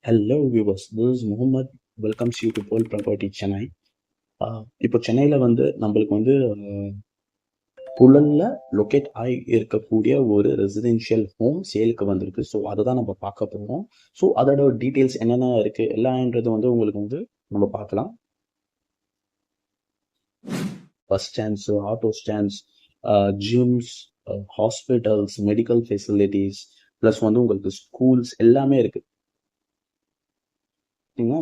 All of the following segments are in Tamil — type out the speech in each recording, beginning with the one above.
Hello viewers, this is Muhammad. Welcomes you to Pearl Property Chennai. இப்போ சென்னையில் வந்து நம்மளுக்கு வந்து புழல்ல லொக்கேட் ஆகி இருக்கக்கூடிய ஒரு ரெசிடென்ஷியல் ஹோம் சேலுக்கு வந்திருக்கு. ஸோ அதை தான் நம்ம பார்க்க போகிறோம். ஸோ அதோட டீட்டெயில்ஸ் என்னென்ன இருக்குது எல்லான்றது வந்து உங்களுக்கு வந்து நம்ம பார்க்கலாம். Bus stands, auto stands, Cheems, hospitals, medical facilities, plus வந்து உங்களுக்கு ஸ்கூல்ஸ் எல்லாமே இருக்குது.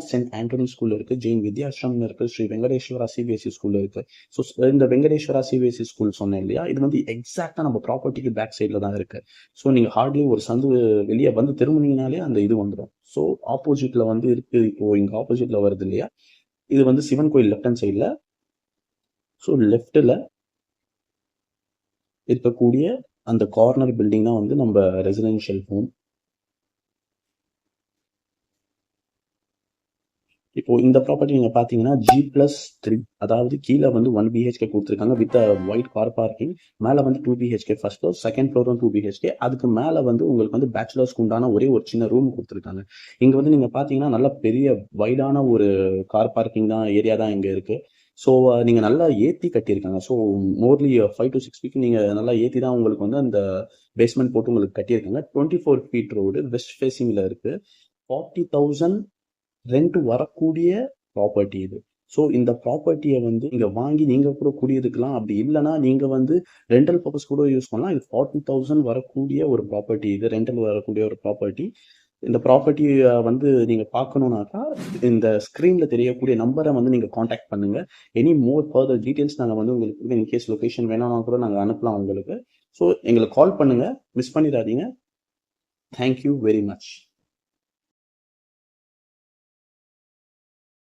சென்ட் ஆண்டனி ஸ்கூல் இருக்கு, ஜெயின் வித்யாசிரமம் இருக்கு, ஸ்ரீ வெங்கடேஸ்வரா சிபிஎஸ்சி ஸ்கூல் இருக்கு. ஸோ இந்த வெங்கடேஸ்வரா சிபிஎஸ்சி ஸ்கூல் சொன்னேன் இல்லையா, இது வந்து எக்ஸாக்டா நம்ம ப்ராப்பர்ட்டிக்கு பேக் சைட்ல தான் இருக்கு. ஸோ நீங்க ஹார்ட்லி ஒரு சந்து வெளியே வந்து திரும்பினீங்கனாலே அந்த இது வந்துடும். ஸோ ஆப்போசிட்ல வந்து இருக்கு. இப்போ இங்க ஆப்போசிட்ல வருது இல்லையா, இது வந்து சிவன் கோயில் லெஃப்ட் ஹேண்ட் சைட்ல. ஸோ லெஃப்ட்ல இருக்கக்கூடிய அந்த கார்னர் பில்டிங் தான் வந்து நம்ம ரெசிடென்ஷியல் ஹோம். இப்போ இந்த ப்ராப்பர்ட்டி நீங்க பாத்தீங்கன்னா G+3, அதாவது கீழே வந்து 1 BHK கொடுத்துருக்காங்க வித் ஒயிட் கார் பார்க்கிங். மேல வந்து 2 BHK first floor, second floor 2 BHK. அதுக்கு மேல வந்து உங்களுக்கு வந்து பேச்சுலர்ஸ்க்கு உண்டான ஒரே ஒரு சின்ன ரூம் கொடுத்துருக்காங்க. இங்க வந்து நீங்க பாத்தீங்கன்னா நல்ல பெரிய வைடான ஒரு கார் பார்க்கிங் தான் ஏரியா தான் இங்க இருக்கு. ஸோ நீங்க நல்லா ஏத்தி கட்டியிருக்காங்க. ஸோ மோர்லி 5 to 6 feet நீங்க நல்லா ஏத்தி தான் உங்களுக்கு வந்து அந்த பேஸ்மெண்ட் போட்டு உங்களுக்கு கட்டியிருக்காங்க. 24 feet ரோடு வெஸ்ட் ஃபேசிங்ல இருக்கு. 40,000 ரெண்ட் வரக்கூடிய ப்ராப்பர்ட்டி இது. ஸோ இந்த ப்ராப்பர்ட்டியை வந்து நீங்க வாங்கி நீங்க கூட குடியிருக்கலாம். அப்படி இல்லைன்னா நீங்க வந்து ரெண்டல் பர்பஸ் கூட யூஸ் பண்ணலாம். இது 40,000 வரக்கூடிய ஒரு ப்ராப்பர்ட்டி, இது ரெண்டல் வரக்கூடிய ஒரு ப்ராப்பர்ட்டி. இந்த ப்ராப்பர்ட்டியை வந்து நீங்க பார்க்கணுன்னாக்கா இந்த ஸ்க்ரீன்ல தெரியக்கூடிய நம்பரை வந்து நீங்க காண்டாக்ட் பண்ணுங்க. எனி மோர் ஃபர்தர் டீட்டெயில்ஸ் நாங்கள் வந்து உங்களுக்கு இன்கேஸ் லொகேஷன் வேணும்னா கூட நாங்கள் அனுப்பலாம் உங்களுக்கு. ஸோ எங்களுக்கு கால் பண்ணுங்க, மிஸ் பண்ணிடாதீங்க. Thank you very much.